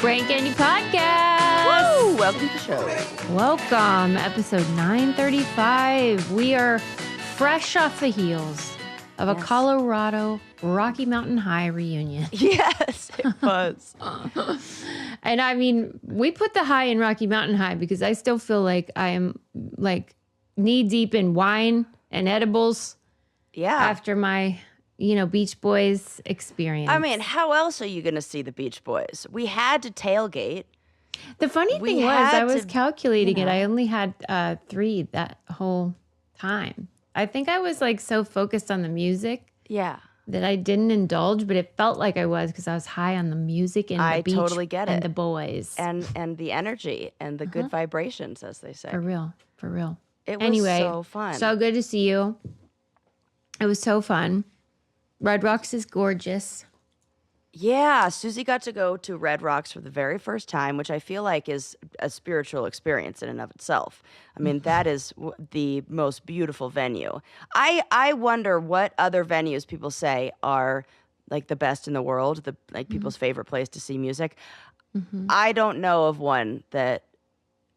Brain Candy Podcast. Woo! Welcome to the show. Welcome, episode 935. We are fresh off the heels of a Colorado Rocky Mountain High reunion. Yes, it was. And I mean, we put the high in Rocky Mountain High because I still feel like I am like knee deep in wine and edibles. Yeah. After my, Beach Boys experience. I mean, how else are you going to see the Beach Boys? We had to tailgate. The funny thing was, I was calculating it. I only had 3 that whole time. I think I was like so focused on the music. Yeah. That I didn't indulge, but it felt like I was because I was high on the music and the beach totally get and it. the boys. And the energy and the good vibrations, as they say. For real. It was so fun. So good to see you. It was so fun. Red Rocks is gorgeous. Yeah, Susie got to go to Red Rocks for the very first time, which I feel like is a spiritual experience in and of itself. I mean, that is the most beautiful venue. I wonder what other venues people say are like the best in the world, people's favorite place to see music. Mm-hmm. I don't know of one that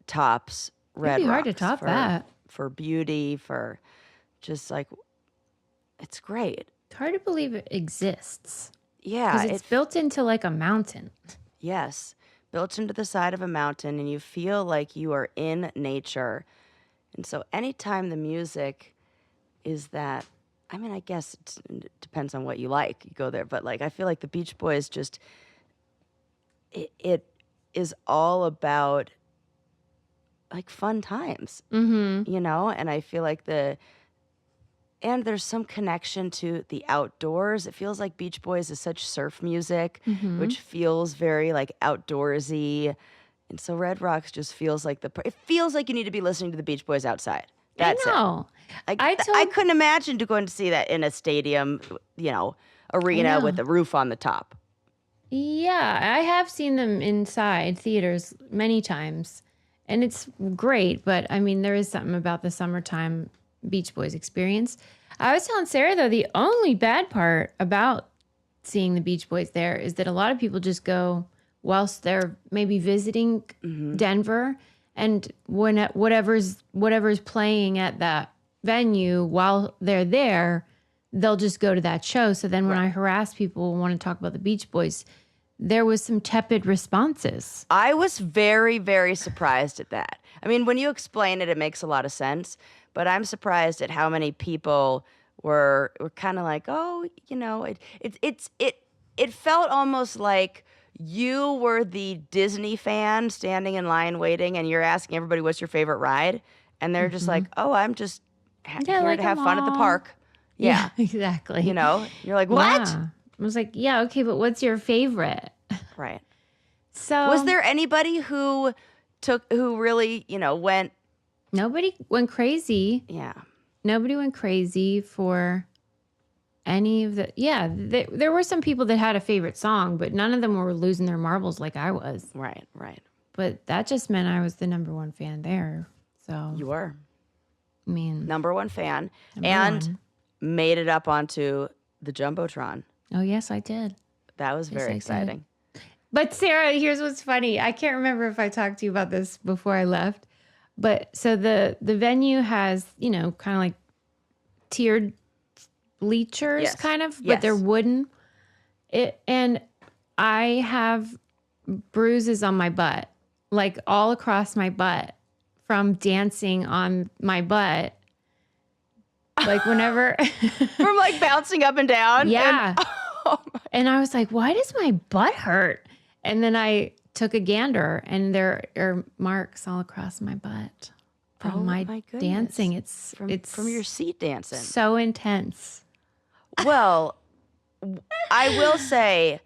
tops Red Rocks. It'd be hard to top that. For beauty, for just like, it's great. It's hard to believe it exists. Yeah. Because it's built into like a mountain. Yes. Built into the side of a mountain, and you feel like you are in nature. And so anytime the music is that, I mean, I guess it depends on what you like. You go there. But like, I feel like the Beach Boys just, it is all about like fun times, and I feel like and there's some connection to the outdoors. It feels like Beach Boys is such surf music, which feels very like outdoorsy. And so Red Rocks just feels like it feels like you need to be listening to the Beach Boys outside. That's I know. It. I couldn't imagine going to see that in a stadium, arena with a roof on the top. Yeah, I have seen them inside theaters many times. And it's great, but I mean, there is something about the summertime Beach Boys experience. I was telling Sarah, though, the only bad part about seeing the Beach Boys there is that a lot of people just go whilst they're maybe visiting Denver, and when whatever's playing at that venue while they're there, they'll just go to that show. So then when I harass people who want to talk about the Beach Boys, there was some tepid responses. I was very, very surprised at that. I mean, when you explain it, it makes a lot of sense. But I'm surprised at how many people were kind of like, oh, it felt almost like you were the Disney fan standing in line waiting, and you're asking everybody, what's your favorite ride? And they're just like, oh, I'm just here like to have fun at the park. Yeah, exactly. You're like, what? Yeah. I was like, yeah, okay, but what's your favorite? Right. So was there anybody who really, went? Nobody went crazy. Yeah. Nobody went crazy for any of the... Yeah, there were some people that had a favorite song, but none of them were losing their marbles like I was. Right. But that just meant I was the number one fan there. So you were. I mean... Number one fan. Made it up onto the Jumbotron. Oh, yes, I did. That was very exciting. But Sarah, here's what's funny. I can't remember if I talked to you about this before I left. But so the venue has, kind of like tiered bleachers, but they're wooden. And I have bruises on my butt, like all across my butt from dancing on my butt. Like whenever. From like bouncing up and down? Yeah. And I was like, why does my butt hurt? And then I took a gander, and there are marks all across my butt from my dancing. It's from your seat dancing. So intense. Well, I will say,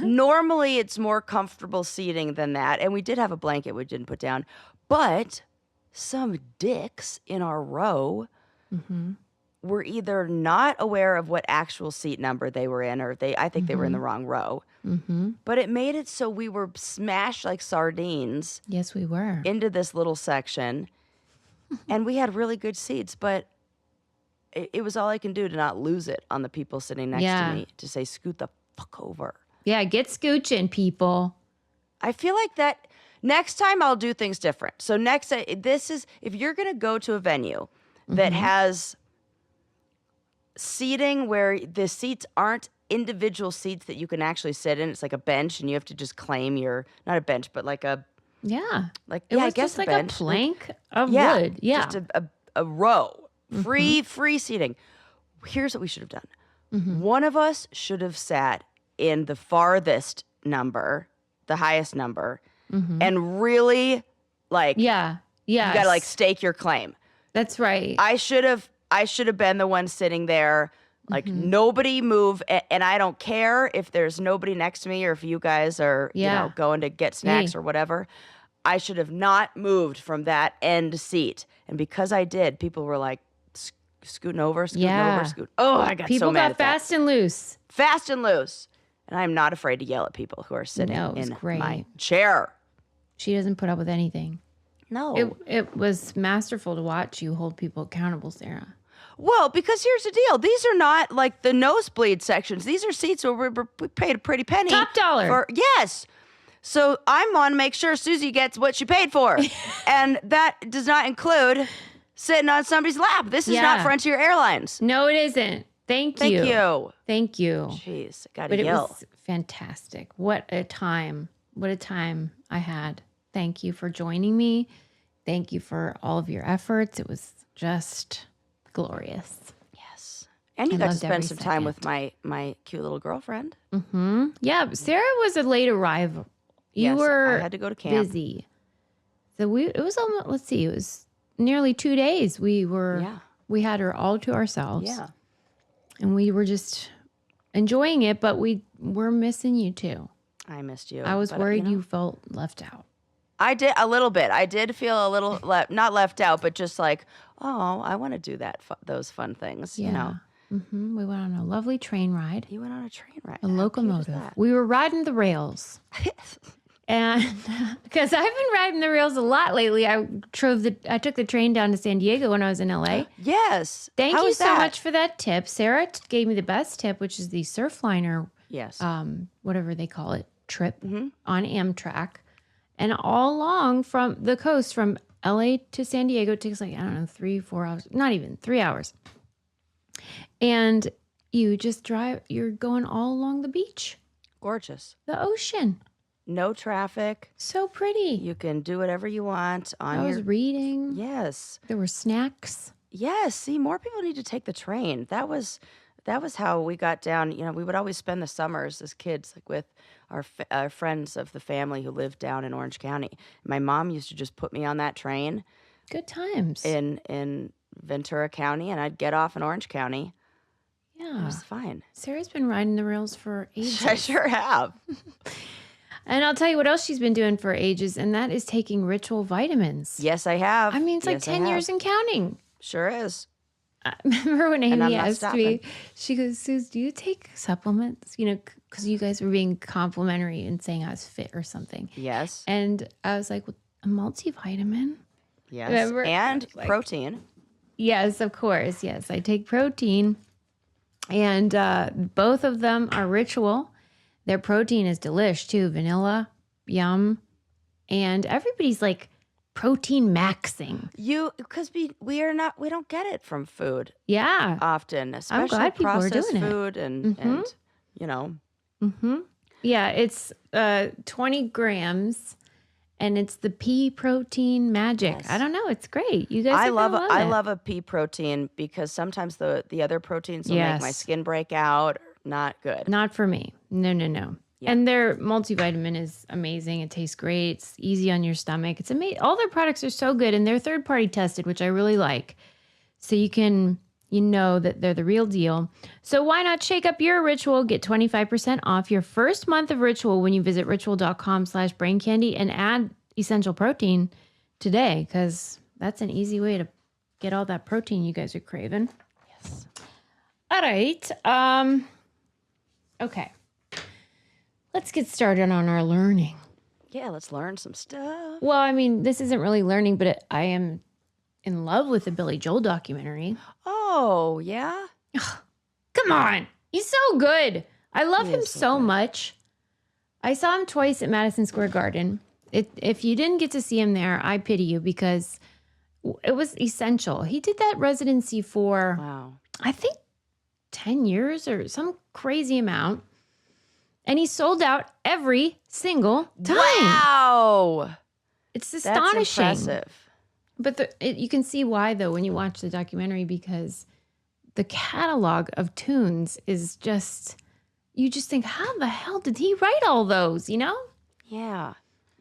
normally it's more comfortable seating than that, and we did have a blanket we didn't put down, but some dicks in our row were either not aware of what actual seat number they were in, or I think they were in the wrong row. But it made it so we were smashed like sardines. Yes, we were. Into this little section. And we had really good seats, but it was all I can do to not lose it on the people sitting next to me, to say, scoot the fuck over. Yeah, get scooching, people. I feel like that next time I'll do things different. So if you're going to go to a venue that has seating where the seats aren't individual seats that you can actually sit in, it's like a bench and you have to just claim not a bench, but like a, Yeah. like, It yeah, I was guess just a like bench. a plank of Yeah, wood. Yeah. just a row, free seating. Here's what we should have done. One of us should have sat in the farthest number, the highest number, and really like Yeah. you Yes. got to like stake your claim. That's right. I should have been the one sitting there, like nobody move, and I don't care if there's nobody next to me or if you guys are Yeah. going to get snacks Hey. or whatever. I should have not moved from that end seat, and because I did, people were like scooting over, Yeah. Oh, I got People so mad got at that. fast and loose. Fast and loose, and I'm not afraid to yell at people who are sitting No, it was in great. my chair. She doesn't put up with anything. No. It was masterful to watch you hold people accountable, Sarah. Well, because here's the deal. These are not like the nosebleed sections. These are seats where we paid a pretty penny. Top dollar. Yes. So I want to make sure Susie gets what she paid for. And that does not include sitting on somebody's lap. This is not Yeah. Frontier Airlines. No, it isn't. Thank Thank you. you. Thank you. Jeez, I got But to it yell. was fantastic. What a time. What a time I had. Thank you for joining me. Thank you for all of your efforts. It was just glorious. Yes. And you I got to loved spend every some time second. with my cute little girlfriend. Yeah, Sarah was a late arrival. You Yes, were I had to go to camp. busy. So it was almost, let's see, it was nearly 2 days. We had her all to ourselves. Yeah. And we were just enjoying it, but we were missing you too. I missed you. I was but, worried you felt left out. I did a little bit. I did feel a little not left out, but just like, oh, I want to do those fun things. Yeah. You know, We went on a lovely train ride, you went on a train ride. a locomotive. We were riding the rails. And because I've been riding the rails a lot lately, I took the train down to San Diego when I was in LA. Yes. Thank How you was so that? much for that tip. Sarah gave me the best tip, which is the Surfliner, Yes. whatever they call it, trip Mm-hmm. on Amtrak. And all along from the coast, from LA to San Diego, it takes like, I don't know, 3-4 hours, not even 3 hours. And you just you're going all along the beach, Gorgeous. the ocean. No traffic. So pretty. You can do whatever you want on I your. was reading. Yes. There were snacks. Yes. See, more people need to take the train. That was how we got down. You know, we would always spend the summers as kids, like with our friends of the family who lived down in Orange County. My mom used to just put me on that train Good times. in Ventura County, and I'd get off in Orange County. It Yeah. was fine. Sarah's been riding the rails for ages. I sure have. And I'll tell you what else she's been doing for ages, and that is taking ritual vitamins. Yes, I have. I mean, it's like Yes, I 10 have. years and counting. Sure is. I remember when I'm Amy not asked stopping. me, she goes, Suze, do you take supplements? You know, because you guys were being complimentary and saying I was fit or something. Yes. And I was like, well, a multivitamin? Yes. Remember? And Like- protein. Yes, of course. Yes, I take protein. And both of them are ritual. Their protein is delish too. Vanilla, yum. And everybody's like protein maxing. Because we don't get it from food Yeah. often, especially glad people are processed doing it. food and you know. Yeah, it's 20 grams. And it's the pea protein magic. Yes. I don't know. It's great. You guys I are love gonna I it. love a pea protein because sometimes the other proteins will make my Yes. skin break out. Not good. Not for me. No. Yeah. And their multivitamin is amazing. It tastes great. It's easy on your stomach. It's amazing. All their products are so good, and they're third-party tested, which I really like. So you know that they're the real deal. So why not shake up your ritual? Get 25% off your first month of Ritual when you visit ritual.com/braincandy and add essential protein today, because that's an easy way to get all that protein you guys are craving. Yes. All right. Okay. Let's get started on our learning. Yeah, let's learn some stuff. Well, I mean, this isn't really learning, but I am in love with the Billy Joel documentary. Oh, yeah? Come on. He's so good. I love He him is so so good. much. I saw him twice at Madison Square Garden. If you didn't get to see him there, I pity you because it was essential. He did that residency for, Wow. I think, 10 years or some crazy amount. And he sold out every single time. Wow. It's That's astonishing. impressive. But you can see why, though, when you watch the documentary, because the catalog of tunes is just, you just think, how the hell did he write all those, you know? Yeah.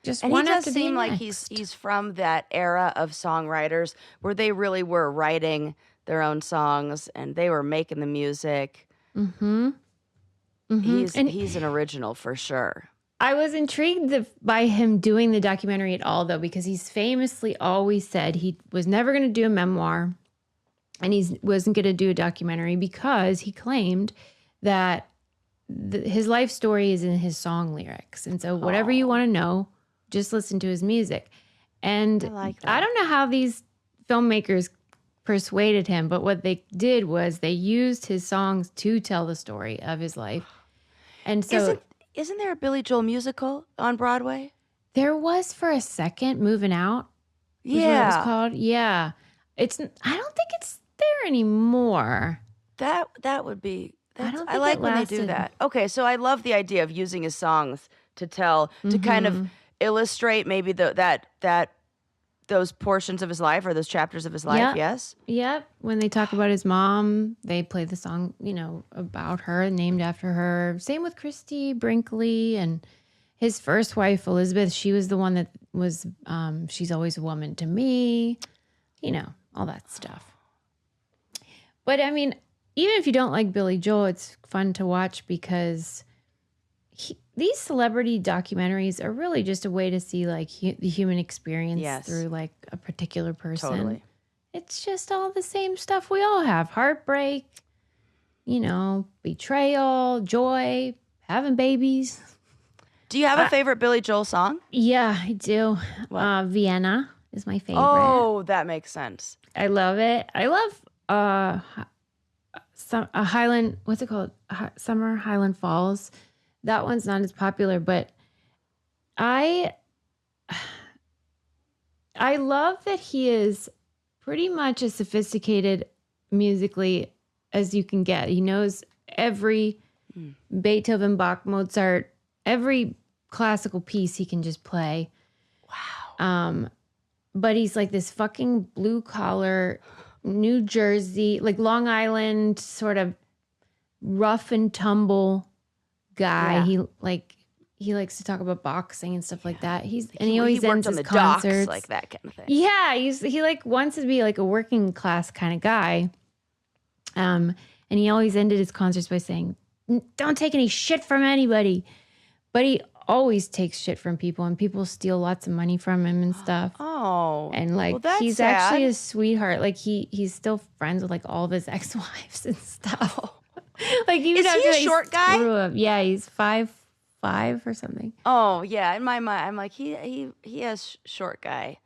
Just And one he does after the seem like next. he's from that era of songwriters where they really were writing their own songs and they were making the music. Mm-hmm. Mm-hmm. And He's an original for sure. I was intrigued by him doing the documentary at all, though, because he's famously always said he was never going to do a memoir and he wasn't going to do a documentary because he claimed that his life story is in his song lyrics. And so whatever you want to know, just listen to his music. And I like that. I don't know how these filmmakers persuaded him, but what they did was they used his songs to tell the story of his life. And so Isn't there a Billy Joel musical on Broadway? there was for a second, Moving Out. Was what it was called. Yeah. I don't think it's there anymore. That would be. I don't I think like it when they do lasted. that. Okay, so I love the idea of using his songs to kind of illustrate maybe those portions of his life or those chapters of his life. Yep. Yes. Yep. When they talk about his mom, they play the song, about her, named after her. Same with Christy Brinkley and his first wife, Elizabeth. She was the one that was, she's always a woman to me, all that stuff. But I mean, even if you don't like Billy Joel, it's fun to watch because these celebrity documentaries are really just a way to see like the human experience through like a particular person. Totally. It's just all the same stuff we all have. Heartbreak, betrayal, joy, having babies. Do you have a favorite Billy Joel song? Yeah, I do. Vienna is my favorite. Oh, that makes sense. I love it. I love a Highland, what's it called? Summer Highland Falls. That one's not as popular, but I love that he is pretty much as sophisticated musically as you can get. He knows every Beethoven, Bach, Mozart, every classical piece he can just play. Wow. But he's like this fucking blue collar, New Jersey, like Long Island, sort of rough and tumble guy. Yeah. He likes to talk about boxing and stuff like that. He worked always ends on his the concerts docks, like that kind of thing. Yeah, he like wants to be like a working class kind of guy. And he always ended his concerts by saying, "Don't take any shit from anybody." But he always takes shit from people, and people steal lots of money from him and stuff. Oh. And like well, that's he's sad. actually a sweetheart. Like he's still friends with like all of his ex-wives and stuff. Like Is he a short guy? Yeah, he's 5'5" or something. Oh yeah, in my mind, I'm like he has short guy,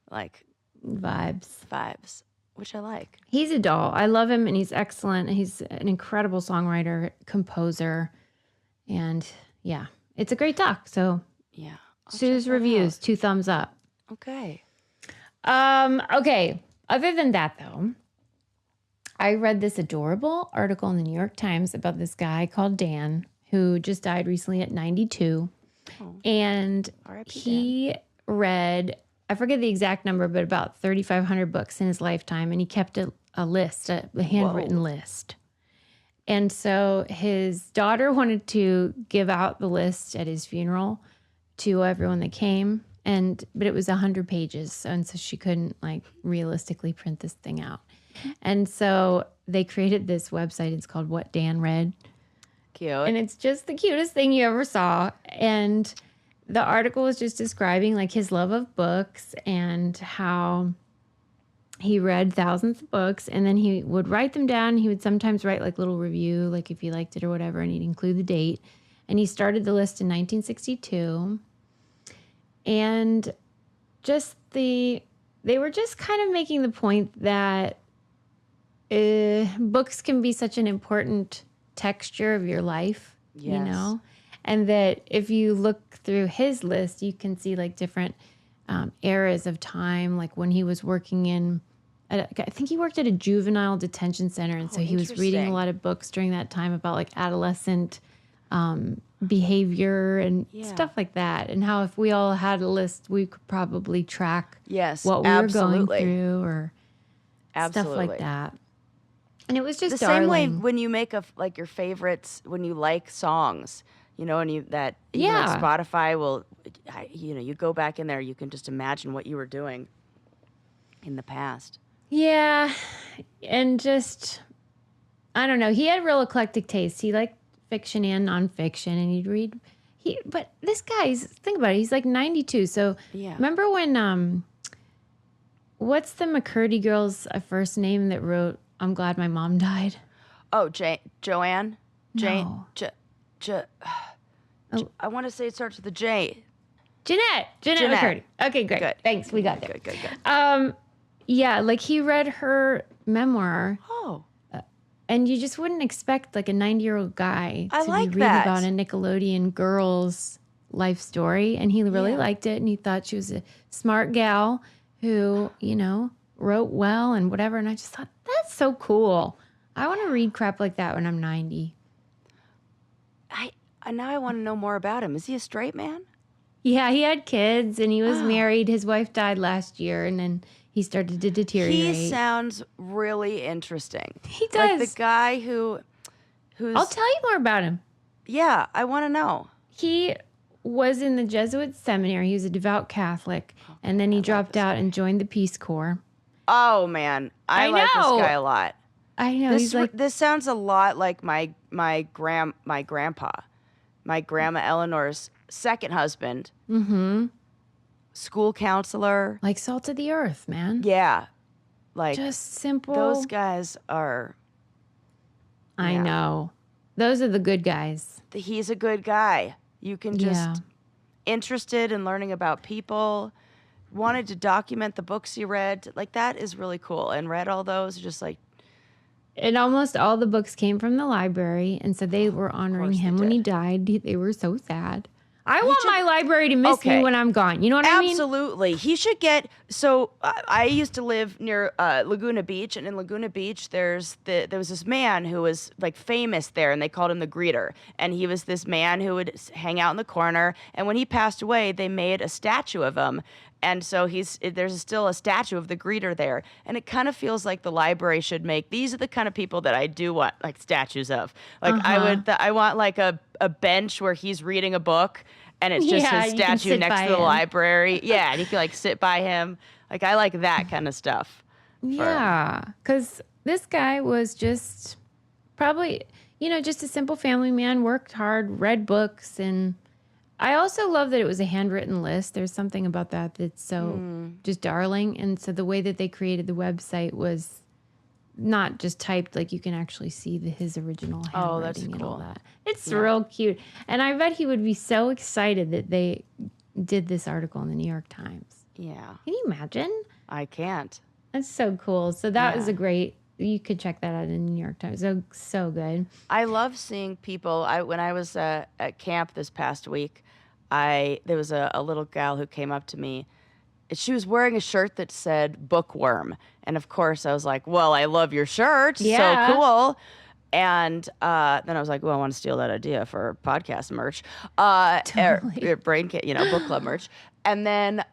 like vibes, which I like. He's a doll. I love him, and he's excellent. He's an incredible songwriter, composer, and yeah, it's a great doc. So yeah, Sue's reviews, 2 thumbs up. Okay. Okay. Other than that, though, I read this adorable article in the New York Times about this guy called Dan who just died recently at 92. Oh. And he read, I forget the exact number, but about 3,500 books in his lifetime. And he kept a list, a handwritten list. And so his daughter wanted to give out the list at his funeral to everyone that came. But it was 100 pages. And so she couldn't like realistically print this thing out. And so they created this website. It's called What Dan Read. Cute. And it's just the cutest thing you ever saw. And the article was just describing like his love of books and how he read thousands of books, and then he would write them down. He would sometimes write like little review, like if he liked it or whatever, and he'd include the date. And he started the list in 1962. And they were just kind of making the point that books can be such an important texture of your life, Yes. And that if you look through his list, you can see like different eras of time, like when he was working I think he worked at a juvenile detention center. And so he was reading a interesting. lot of books during that time about like adolescent behavior and stuff like that. And how if we all had a list, we could probably track Yes, what we absolutely. were going through or stuff Absolutely. like that. And it was just The darling. same way when you make like your favorites, when you like songs, and even like Spotify will, you go back in there, you can just imagine what you were doing in the past. Yeah. And just, I don't know. He had real eclectic taste. He liked fiction and nonfiction, and he'd read. But this guy's, think about it, he's like 92. So remember when, what's the McCurdy girl's first name that wrote I'm Glad My Mom Died? Oh, Joanne? No. I want to say it starts with a J. Jeanette McCurdy. Okay, great. Good. Thanks. We got there. Good. Yeah, like he read her memoir. Oh. And you just wouldn't expect like a 90-year-old guy to like be reading that. about a Nickelodeon girl's life story. And he really liked it. And he thought she was a smart gal who, wrote well and whatever. And I just thought, that's so cool. I want to read crap like that when I'm 90. Now I want to know more about him. Is he a straight man? Yeah, he had kids and he was married. His wife died last year and then he started to deteriorate. He sounds really interesting. He does. Like the guy who's... I'll tell you more about him. Yeah, I want to know. He was in the Jesuit seminary. He was a devout Catholic. And then he dropped out and joined the Peace Corps. Oh, man. I like this guy a lot. I know. This sounds a lot like my grandpa. My grandma Eleanor's second husband. Mm-hmm. School counselor. Like salt of the earth, man. Yeah. Like just simple. Those guys are... I know. Those are the good guys. He's a good guy. You can just... Interested in learning about people. Wanted to document the books he read. Like, that is really cool. And read all those, just like... And almost all the books came from the library. And so they were honoring him when he died. They were so sad. I want my library to miss me when I'm gone. You know what I mean? Absolutely. He should get... So I used to live near Laguna Beach. And in Laguna Beach, there was this man who was like famous there. And they called him the greeter. And he was this man who would hang out in the corner. And when he passed away, they made a statue of him. And so there's still a statue of the greeter there. And it kind of feels like the library should make, these are the kind of people that I do want like statues of. Like I want like a bench where he's reading a book and it's just his statue next to the library. Yeah, and you can like sit by him. Like I like that kind of stuff. Yeah, because this guy was just probably, just a simple family man, worked hard, read books, and I also love that it was a handwritten list. There's something about that that's so just darling. And so the way that they created the website was not just typed, like you can actually see his original handwriting and all that. It's real cute. And I bet he would be so excited that they did this article in the New York Times. Yeah. Can you imagine? I can't. That's so cool. So that was you could check that out in the New York Times. So good. I love seeing people. When I was at camp this past week, there was a little gal who came up to me. She was wearing a shirt that said bookworm. And of course I was like, well, I love your shirt. Yeah. So cool. And then I was like, well, I want to steal that idea for podcast merch. Totally. Book club merch. And then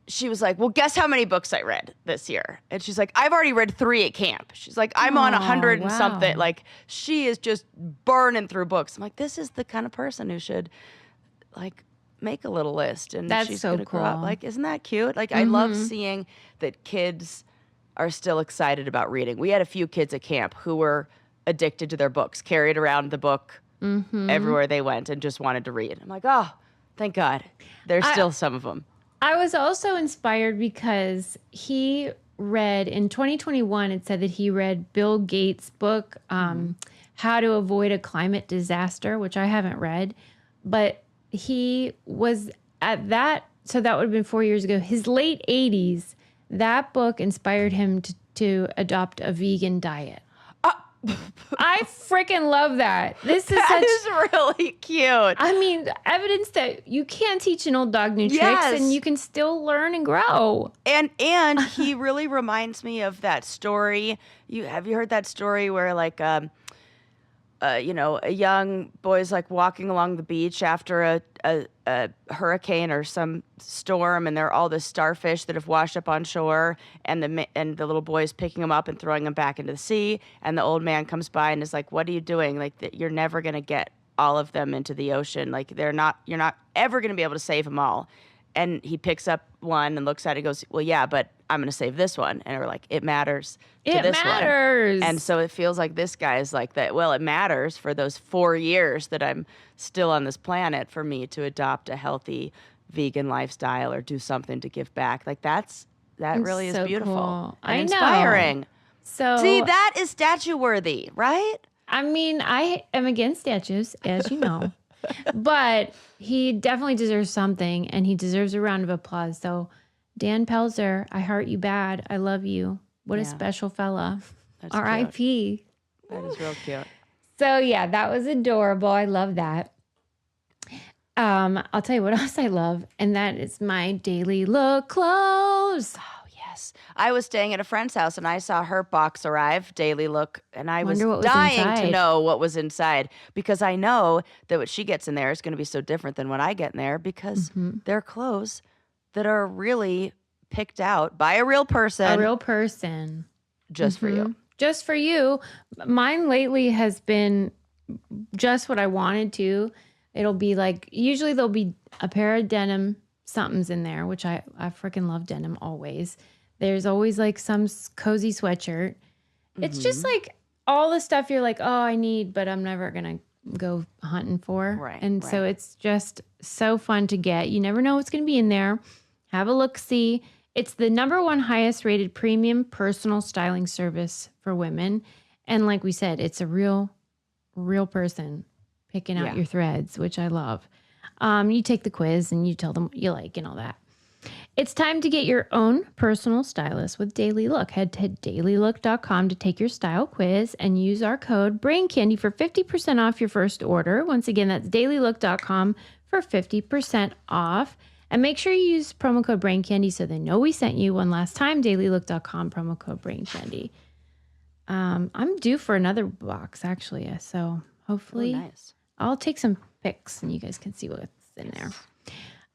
she was like, well, guess how many books I read this year? And she's like, I've already read 3 at camp. She's like, I'm on 100 and something. Like, she is just burning through books. I'm like, this is the kind of person who should, like, make a little list. And that's she's so gonna cool. grow up. Like, isn't that cute? Like, I love seeing that kids are still excited about reading. We had a few kids at camp who were addicted to their books, carried around the book everywhere they went and just wanted to read. I'm like, oh, thank God. There's still some of them. I was also inspired because he read, in 2021, it said that he read Bill Gates' book, How to Avoid a Climate Disaster, which I haven't read. But he was at that, so that would have been 4 years ago, his late 80s, that book inspired him to adopt a vegan diet. I freaking love that. This is That such. is really cute. I mean, evidence that you can teach an old dog new tricks Yes. and you can still learn and grow. And he really reminds me of that story. Have you heard that story where like a young boy's like walking along the beach after a hurricane or some storm, and there are all the starfish that have washed up on shore, and the little boy's picking them up and throwing them back into the sea, and the old man comes by and is like, "What are you doing? Like, you're never gonna get all of them into the ocean. Like, you're not ever gonna be able to save them all." And he picks up one and looks at it and goes, "Well, yeah, but I'm going to save this one." And we're like, "It matters to It this matters. one." And so it feels like this guy is like that. Well, it matters for those 4 years that I'm still on this planet for me to adopt a healthy vegan lifestyle or do something to give back. Like that really so is beautiful cool. and I know. inspiring. So See, that is statue worthy, right? I mean, I am against statues, as you know, but he definitely deserves something, and he deserves a round of applause. So, Dan Pelzer, I heart you bad. I love you. What a Yeah. special fella. That's R.I.P. That is real cute. So yeah, that was adorable. I love that. I'll tell you what else I love, and that is my daily look clothes. Oh, yes. I was staying at a friend's house and I saw her box arrive, Daily Look, and I was Wonder what was dying to inside. know what was inside because I know that what she gets in there is going to be so different than what I get in there because they're clothes that are really picked out by a real person. A real person. Just for you. Just for you. Mine lately has been just what I wanted to. It'll be like, usually there'll be a pair of denim somethings in there, which I freaking love denim always. There's always like some cozy sweatshirt. It's just like all the stuff you're like, oh, I need, but I'm never going to go hunting for. Right, And so it's just so fun to get. You never know what's going to be in there. Have a look-see. It's the #1 highest rated premium personal styling service for women. And like we said, it's a real person picking out your threads, which I love. You take the quiz and you tell them what you like and all that. It's time to get your own personal stylist with Daily Look. Head to dailylook.com to take your style quiz and use our code BRAINCANDY for 50% off your first order. Once again, that's dailylook.com for 50% off. And make sure you use promo code BRAINCANDY so they know we sent you. One last time, dailylook.com, promo code BRAINCANDY. I'm due for another box, actually. So hopefully nice. I'll take some pics and you guys can see what's in there.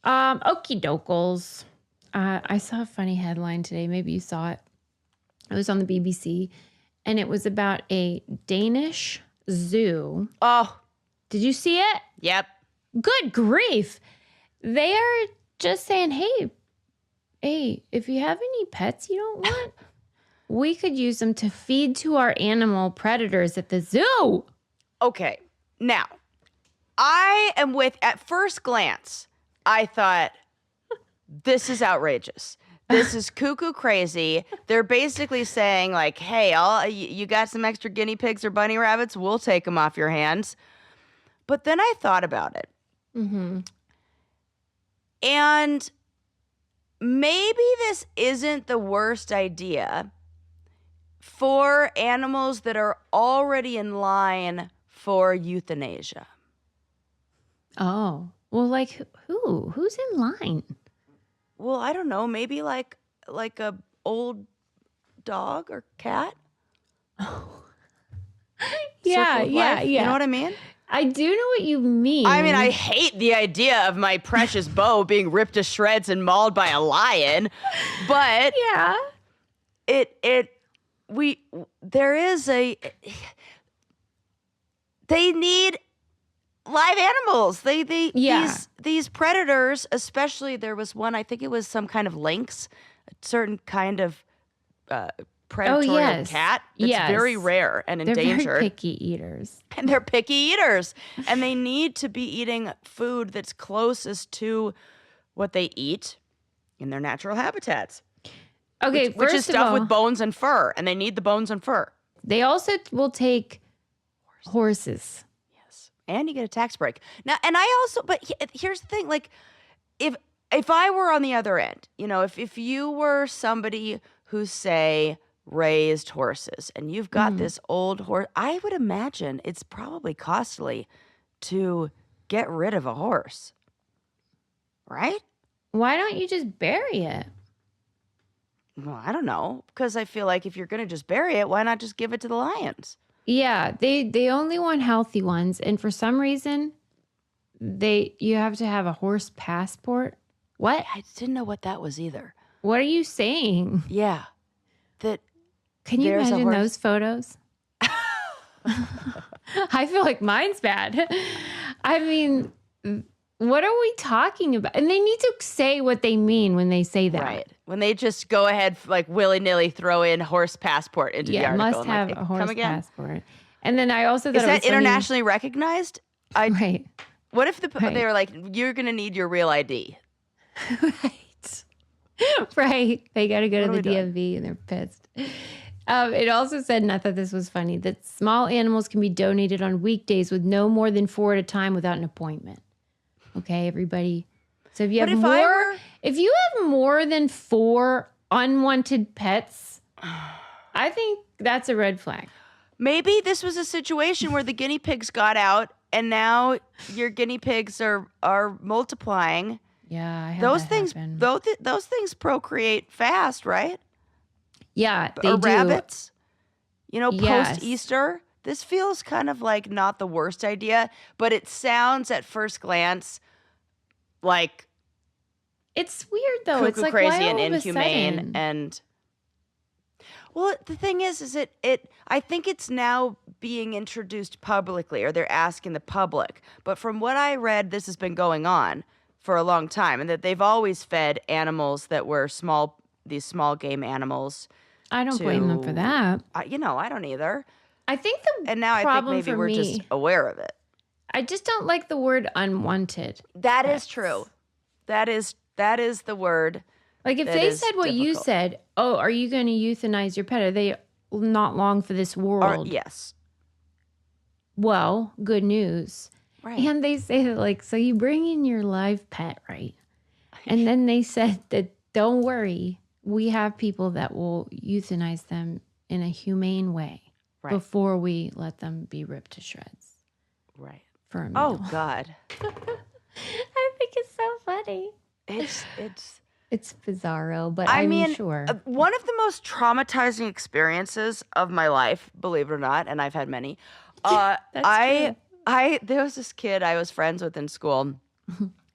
Okie dokels. I saw a funny headline today. Maybe you saw it. It was on the BBC, and it was about a Danish zoo. Oh, Did you see it? yep. Good grief. They are just saying, hey, if you have any pets you don't want, we could use them to feed to our animal predators at the zoo. Okay. Now, at first glance, I thought, this is outrageous. This is cuckoo crazy. They're basically saying like, hey, you got some extra guinea pigs or bunny rabbits? We'll take them off your hands. But then I thought about it. Mm-hmm. And maybe this isn't the worst idea for animals that are already in line for euthanasia. Oh, well, like who? Who's in line? Well, I don't know. Maybe like a old dog or cat. Yeah, Circle of yeah, life. yeah. You know what I mean? I do know what you mean. I mean, I hate the idea of my precious beau being ripped to shreds and mauled by a lion, but yeah. They need live animals. Yeah. These predators, especially there was one, I think it was some kind of lynx, a certain kind of predatory yes. cat that's Yes. very rare and They're endangered. very picky eaters. And they're picky eaters. And they need to be eating food that's closest to what they eat in their natural habitats. Okay, Which is first of stuff all, with bones and fur. And they need the bones and fur. they also will take horses. Yes. And you get a tax break. Now, and I also, but here's the thing, like, if I were on the other end, if you were somebody who, say, raised horses and you've got this old horse, I would imagine it's probably costly to get rid of a horse, right? Why don't you just bury it? Well, I don't know, because I feel like if you're going to just bury it, why not just give it to the lions? Yeah, they only want healthy ones, and for some reason, you have to have a horse passport. What? I didn't know what that was either. What are you saying? Yeah. That Can you there's a imagine horse- those photos? I feel like mine's bad. I mean, what are we talking about? And they need to say what they mean when they say that. Right. When they just go ahead, like willy-nilly throw in horse passport into the Yeah, article. must I'm have like, a come horse again? passport. And then I also thought Is it that was funny- internationally recognized? Right. What if Right. they were like, you're going to need your real ID? Right. Right. They got to go What to are the we doing? DMV and they're pissed. It also said, and I thought this was funny, that small animals can be donated on weekdays with no more than 4 at a time without an appointment. Okay, everybody. So if you But have if I more, were- if you have more than 4 unwanted pets, I think that's a red flag. Maybe this was a situation where the guinea pigs got out and now your guinea pigs are multiplying. Yeah, I had Those that things happen. those things procreate fast, right? Yeah, they Or do. rabbits. Yes. Post Easter. This feels kind of like not the worst idea, but it sounds at first glance like It's weird though. cuckoo It's like crazy why and all of a inhumane sudden? and well, the thing is it I think it's now being introduced publicly, or they're asking the public. But from what I read, this has been going on for a long time, and that they've always fed animals that were these small game animals. I don't blame them for to- that. I don't either. I think the And now I think problem maybe for we're me, just aware of it. I just don't like the word unwanted. That is pets. true. That is the word. Like if That they is said what you difficult. said, oh, are you going to euthanize your pet? Are they not long for this Or, world? yes. Well, good news. Right. And they say that like, so you bring in your live pet, right? And then they said that don't worry, we have people that will euthanize them in a humane way Right. before we let them be ripped to shreds Right. for a meal. Oh God. I think it's so funny. It's bizarro, but I I'm mean, sure. One of the most traumatizing experiences of my life, believe it or not, and I've had many. That's There was this kid I was friends with in school,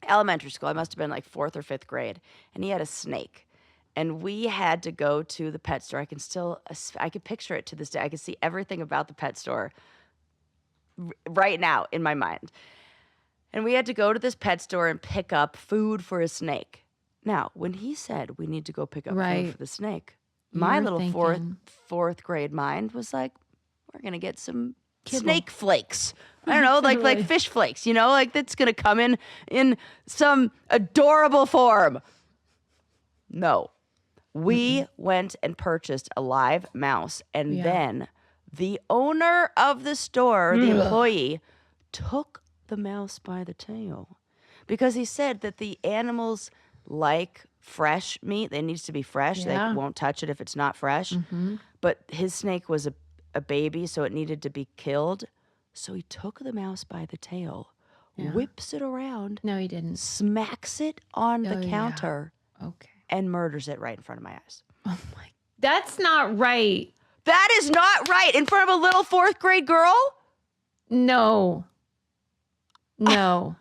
elementary school. I must have been like 4th or 5th grade, and he had a snake. And we had to go to the pet store. I could picture it to this day. I could see everything about the pet store right now in my mind. And we had to go to this pet store and pick up food for a snake. Now, when he said we need to go pick up Right. food for the snake, You my were little thinking- fourth grade mind was like, we're gonna get some Kibble. snake flakes. I don't know, like Totally. fish flakes, like that's gonna come in some adorable form. No. We went and purchased a live mouse, and Yeah. then the owner of the store, the employee, took the mouse by the tail because he said that the animals like fresh meat. It needs to be fresh. Yeah. They won't touch it if it's not fresh. But his snake was a baby, so it needed to be killed. So he took the mouse by the tail, Yeah. whips it around, No, he didn't. smacks it on Oh, the yeah. counter, Okay. and murders it right in front of my eyes. Oh my. That's not right. That is not right. In front of a little 4th grade girl? No. No.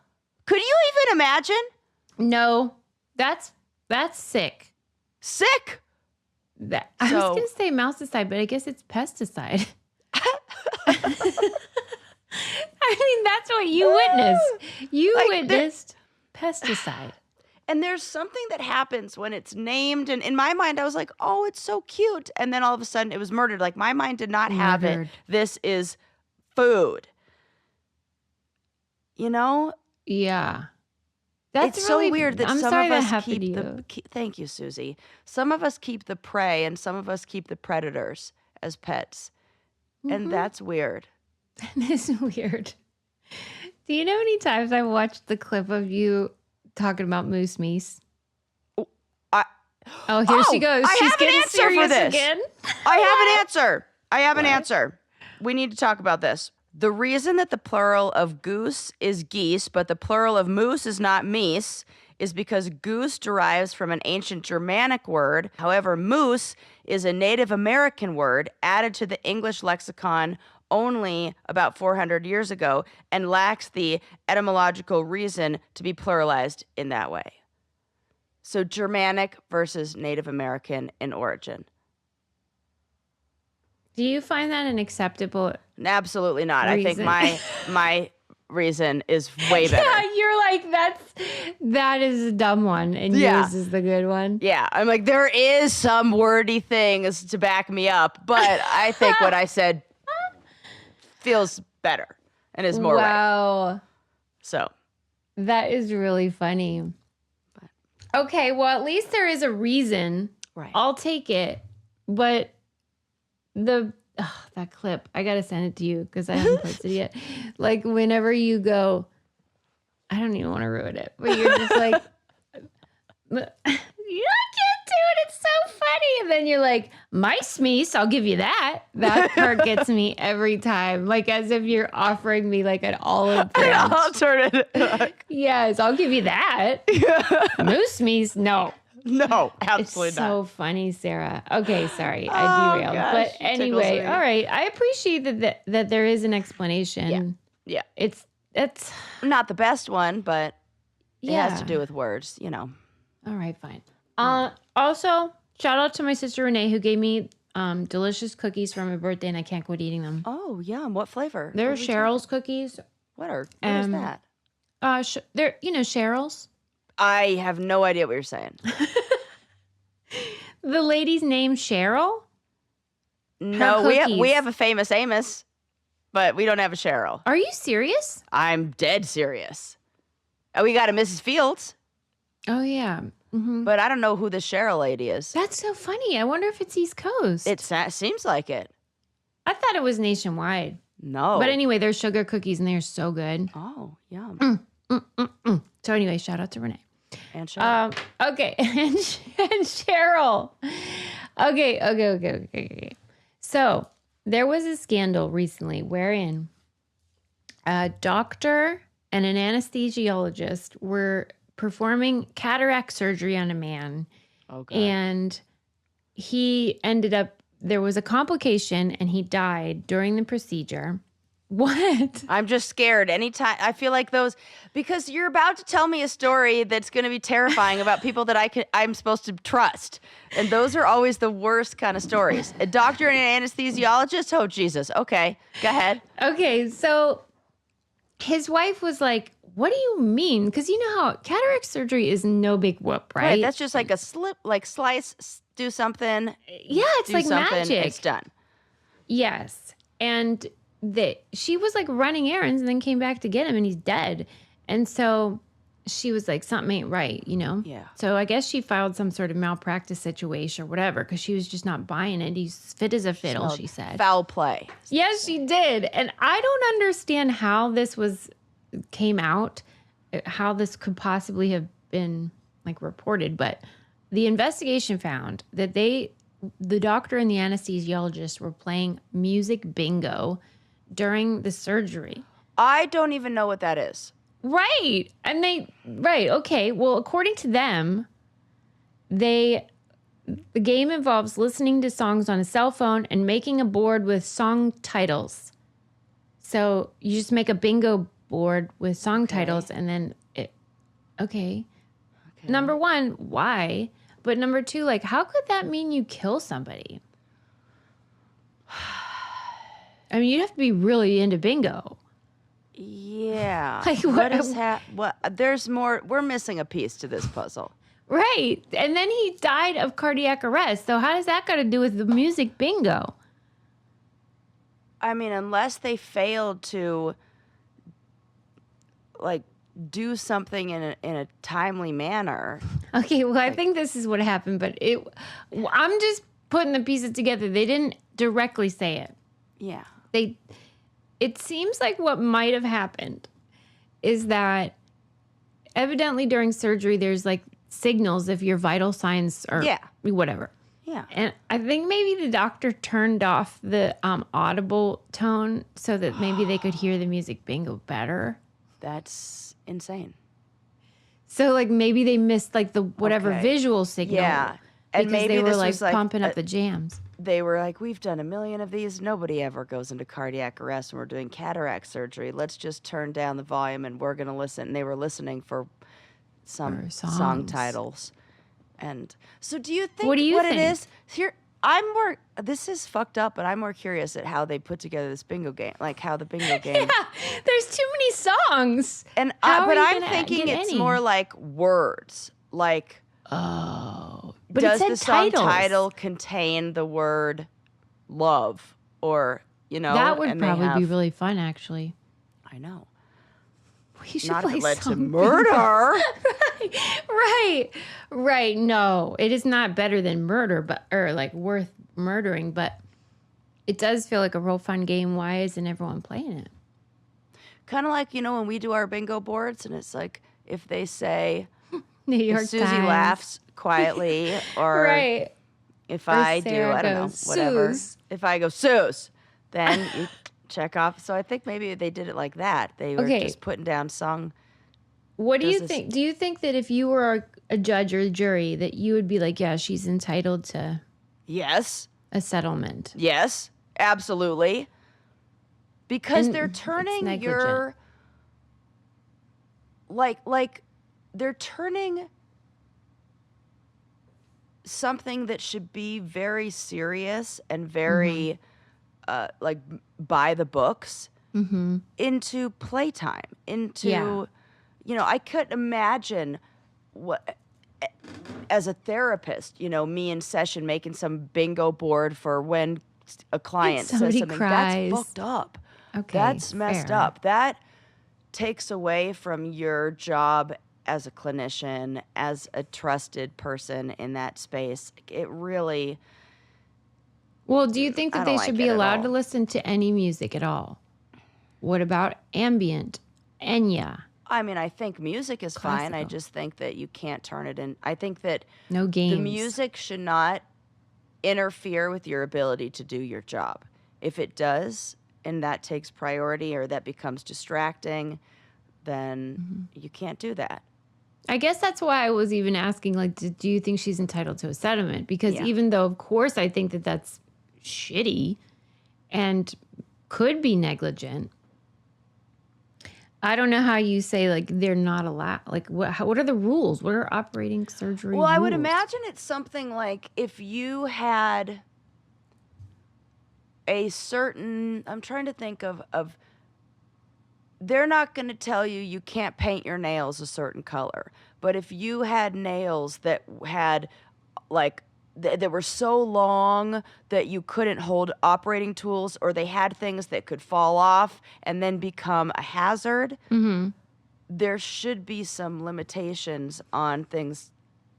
Could you even imagine? No. That's sick. Sick. I was So- going to say mousticide, but I guess it's pesticide. I mean, that's what you witnessed. You Like, witnessed pesticide. And there's something that happens when it's named. And in my mind, I was like, oh, it's so cute. And then all of a sudden it was murdered. Like my mind did not have Murdered. it. This is food. You know? Yeah. That's It's really so weird that I'm some sorry of that us happened keep to the. you. Thank you, Susie. Some of us keep the prey and some of us keep the predators as pets. And that's weird. That is weird. Do you know how many times I watched the clip of you talking about moose meese? Oh, here she goes. I She's have an getting answer serious for this. again. I have an answer. I have an What? answer. We need to talk about this. The reason that the plural of goose is geese, but the plural of moose is not meese, is because goose derives from an ancient Germanic word. However, moose is a Native American word added to the English lexicon only about 400 years ago and lacks the etymological reason to be pluralized in that way. So Germanic versus Native American in origin. Do you find that an acceptable Absolutely not. reason? I think my reason is way better. Yeah, you're like, that is a dumb one, and Yeah. yours is the good one. Yeah, I'm like, there is some wordy things to back me up, but I think what I said feels better and is more right. Wow. So, That is really funny. Okay, well, at least there is a reason. right. I'll take it. But that clip, I got to send it to you because I haven't posted it yet. Like, whenever you go, I don't even want to ruin it, but you're just like, I can't do it. It's so funny. And then you're like, mice meese, I'll give you that. That part gets me every time. Like, as if you're offering me like an olive branch. I'll turn it. Yes, I'll give you that. Moose meese, no. No, It's absolutely so not. funny, Sarah. Okay, sorry, I derailed. gosh, But it tickles anyway, me. all right. I appreciate that there is an explanation. Yeah. It's Not the best one, but it yeah. has to do with words, you know. All right, fine. Also, shout out to my sister Renee who gave me delicious cookies for my birthday, and I can't quit eating them. Oh, yum. What flavor? They're What are we Cheryl's cookies. What is that? They're Cheryl's. I have no idea what you're saying. The lady's name Cheryl. No, we cookies. have a famous Amos, but we don't have a Cheryl. Are you serious? I'm dead serious. We got a Mrs. Fields, Oh yeah. Hmm. but I don't know who the Cheryl lady is. That's so funny. I wonder if it's East Coast. It seems like it. I thought it was nationwide. No. But anyway, they're sugar cookies and they're so good. Oh, yum. So anyway, shout out to Renee. And Cheryl. Okay, and Cheryl. Okay. So there was a scandal recently wherein a doctor and an anesthesiologist were performing cataract surgery on a man, Oh, God. and he ended up, there was a complication and he died during the procedure. What? I'm just scared. Anytime I feel like those, because you're about to tell me a story that's going to be terrifying about people that I'm supposed to trust, and those are always the worst kind of stories. A doctor and an anesthesiologist. Oh Jesus. Okay, go ahead. Okay, so his wife was like, what do you mean? Because you know how cataract surgery is no big whoop, right? Right. That's just like a slip, like slice, do something. Yeah, it's do like something, magic. It's done. Yes. And she was like running errands and then came back to get him and he's dead. And so she was like, something ain't right, you know? Yeah. So I guess she filed some sort of malpractice situation or whatever because she was just not buying it. He's fit as a fiddle, Smelled she said. Foul play. Yes, she did. And I don't understand how this came out, how this could possibly have been like reported, but the investigation found that the doctor and the anesthesiologist were playing music bingo during the surgery. I don't even know what that is. Right. And okay. Well, according to them, the game involves listening to songs on a cell phone and making a board with song titles. So you just make a bingo board with song titles and then okay. Number one, why? But number two, like, how could that mean you kill somebody? I mean, you'd have to be really into bingo. Yeah. Like, what is what? There's more. We're missing a piece to this puzzle. Right. And then he died of cardiac arrest. So how does that got to do with the music bingo? I mean, unless they failed to like do something in a timely manner. Okay, well, I think this is what happened, but I'm just putting the pieces together. They didn't directly say it. Yeah. It seems like what might have happened is that evidently during surgery, there's like signals if your vital signs are whatever. Yeah. And I think maybe the doctor turned off the audible tone so that maybe they could hear the music bingo better. That's insane. So like maybe they missed like the whatever visual signal. Yeah. And because maybe they were this like was like pumping up the jams. They were like, we've done 1 million of these. Nobody ever goes into cardiac arrest when we're doing cataract surgery. Let's just turn down the volume and we're going to listen. And they were listening for some song titles. And so do you think what it is? Here, this is fucked up, but I'm more curious at how they put together this bingo game, like how the bingo game. Yeah, there's too many songs. And but I'm thinking it's more like words. Like, but does the song title contain the word love, or that would probably be really fun, actually. I know. We should not play if it led to murder. Right. No, it is not better than murder, or like worth murdering, but it does feel like a real fun game. Why isn't everyone playing it? Kind of like, when we do our bingo boards and it's like, if they say, New York Susie Times. laughs quietly, or if I do, I don't know, whatever. Suze. If I go, Suze, then you check off. So I think maybe they did it like that. They were just putting down song. What do you think? Do you think that if you were a judge or a jury that you would be like, yeah, she's entitled to a settlement? Yes, absolutely. Because they're turning your they're turning something that should be very serious and very like by the books into playtime, into I couldn't imagine what, as a therapist, me in session making some bingo board for when a client says something cries. That's fucked up. Okay, that's messed up. That takes away from your job as a clinician, as a trusted person in that space. It really. Well, do you think that they should be allowed to listen to any music at all? What about ambient, Enya? I mean, I think music is fine. I just think that you can't turn it in. I think that no games. The music should not interfere with your ability to do your job. If it does, and that takes priority or that becomes distracting, then you can't do that. I guess that's why I was even asking, like, do you think she's entitled to a settlement? Because even though, of course, I think that that's shitty and could be negligent, I don't know how you say, like, they're not allowed. Like, what are the rules? What are operating surgery rules? Well, I would imagine it's something like if you had a certain, I'm trying to think of they're not going to tell you can't paint your nails a certain color. But if you had nails that had, like, that were so long that you couldn't hold operating tools, or they had things that could fall off and then become a hazard, there should be some limitations on things.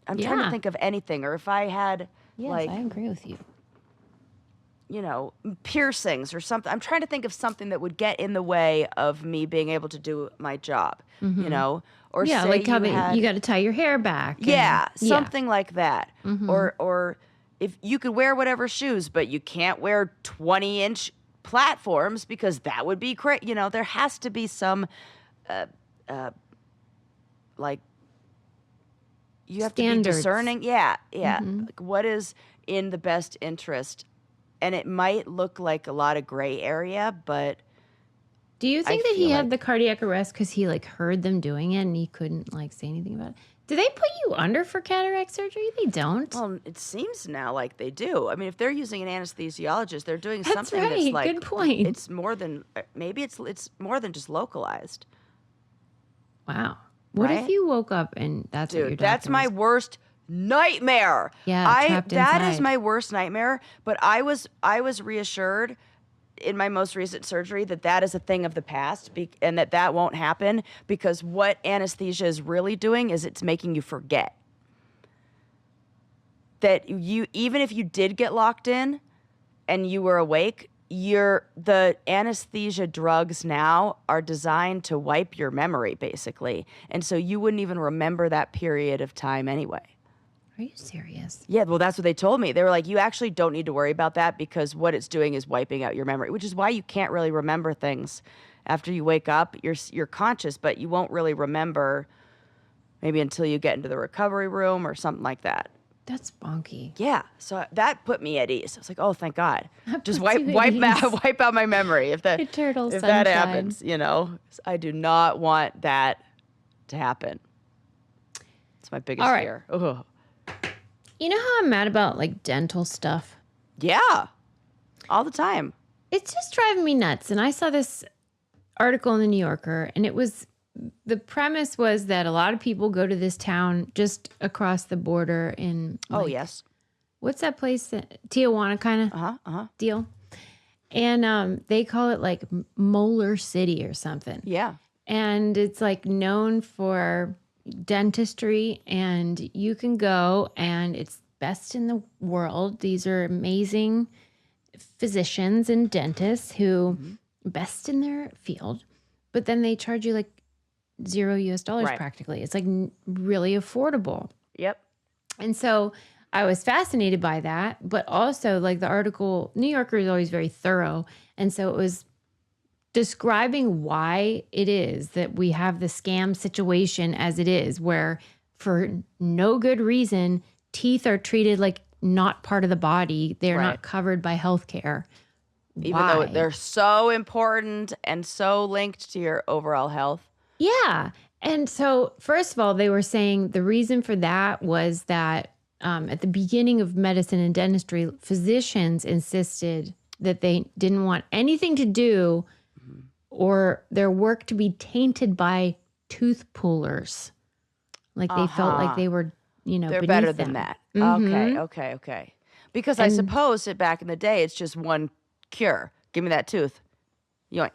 I'm trying to think of anything. Or if I had, I agree with you. Piercings or something. I'm trying to think of something that would get in the way of me being able to do my job, Or say like how you got to tie your hair back. Something like that. Or if you could wear whatever shoes, but you can't wear 20-inch platforms because that would be crazy. There has to be some, like, you have standards. To be discerning. Like, what is in the best interest? And it might look like a lot of gray area, but do you think that he had the cardiac arrest because he like heard them doing it and he couldn't like say anything about it? Do they put you under for cataract surgery? They don't. Well, it seems now like they do. I mean, if they're using an anesthesiologist, they're doing something that's like, good point. It's more than, maybe it's more than just localized. Wow. What if you woke up and that's what your doctor that's my worst nightmare. Yeah, trapped that inside. is my worst nightmare. But I was reassured in my most recent surgery that is a thing of the past, and that won't happen, because what anesthesia is really doing is it's making you forget that you, even if you did get locked in and you were awake, the anesthesia drugs now are designed to wipe your memory, basically. And so you wouldn't even remember that period of time anyway. Are you serious? Yeah, well, that's what they told me. They were like, you actually don't need to worry about that because what it's doing is wiping out your memory, which is why you can't really remember things after you wake up. You're conscious, but you won't really remember maybe until you get into the recovery room or something like that. That's bonky. Yeah, so that put me at ease. I was like, "Oh, thank God! That Just puts you at ease. wipe out my memory if that Eternal that sunshine. happens." I do not want that to happen. It's my biggest All right. fear. Ugh. You know how I'm mad about like dental stuff? Yeah, all the time. It's just driving me nuts. And I saw this article in the New Yorker, and the premise was that a lot of people go to this town just across the border in Yes. What's that place? Tijuana kind of deal. And they call it like Molar City or something. Yeah. And it's like known for dentistry, and you can go and it's best in the world. These are amazing physicians and dentists who best in their field, but then they charge you like $0 Right. practically. It's like really affordable. Yep. And so I was fascinated by that, but also like the article, New Yorker is always very thorough. And so it was describing why it is that we have the scam situation as it is, where for no good reason, teeth are treated like not part of the body. They're Right. not covered by healthcare. Even though they're so important and so linked to your overall health. Yeah. And so, first of all, they were saying the reason for that was that at the beginning of medicine and dentistry, physicians insisted that they didn't want anything to do or their work to be tainted by tooth pullers. Like they felt like they were, They're beneath better them. than that. Mhm. Okay. Because I suppose that back in the day, it's just one cure. Give me that tooth. Yoink.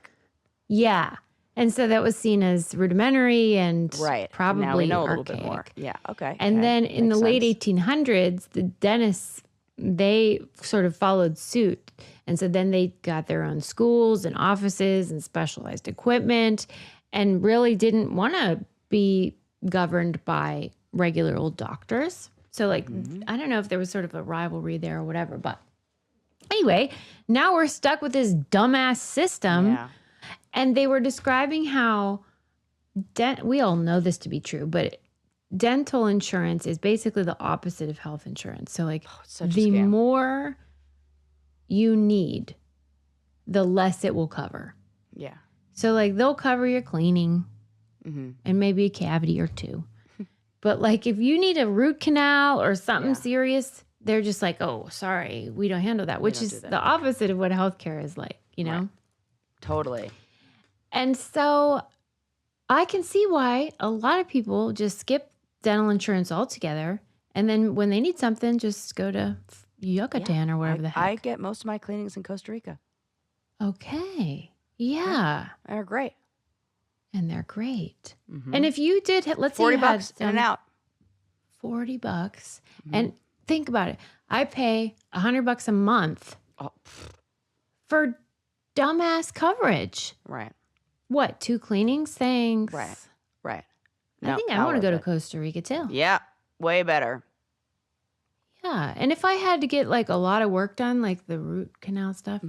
Yeah. And so that was seen as rudimentary and Right. probably Now we know a archaic. little bit more. Yeah. Okay. And okay. then in Makes the late sense. 1800s, the dentists, they sort of followed suit. And so then they got their own schools and offices and specialized equipment and really didn't want to be governed by regular old doctors. So like, I don't know if there was sort of a rivalry there or whatever, but anyway, now we're stuck with this dumbass system. Yeah. And they were describing how we all know this to be true, but dental insurance is basically the opposite of health insurance. So like such a the scam. more you need, the less it will cover. Yeah. So like they'll cover your cleaning and maybe a cavity or two. But like if you need a root canal or something serious, they're just like, "Oh, sorry, we don't handle that," which is the opposite of what healthcare is like, Right. Totally. And so I can see why a lot of people just skip dental insurance altogether. And then when they need something, just go to Yucatan or wherever the heck. I get most of my cleanings in Costa Rica. Okay. Yeah. They're great. And they're great. And if you did, let's say $40 you had in and out. $40. And think about it. I pay $100 a month for dumbass coverage. Right. What, 2 cleanings? Thanks. Right. I think I want to go to Costa Rica too. Yeah. Way better. Yeah. And if I had to get like a lot of work done, like the root canal stuff,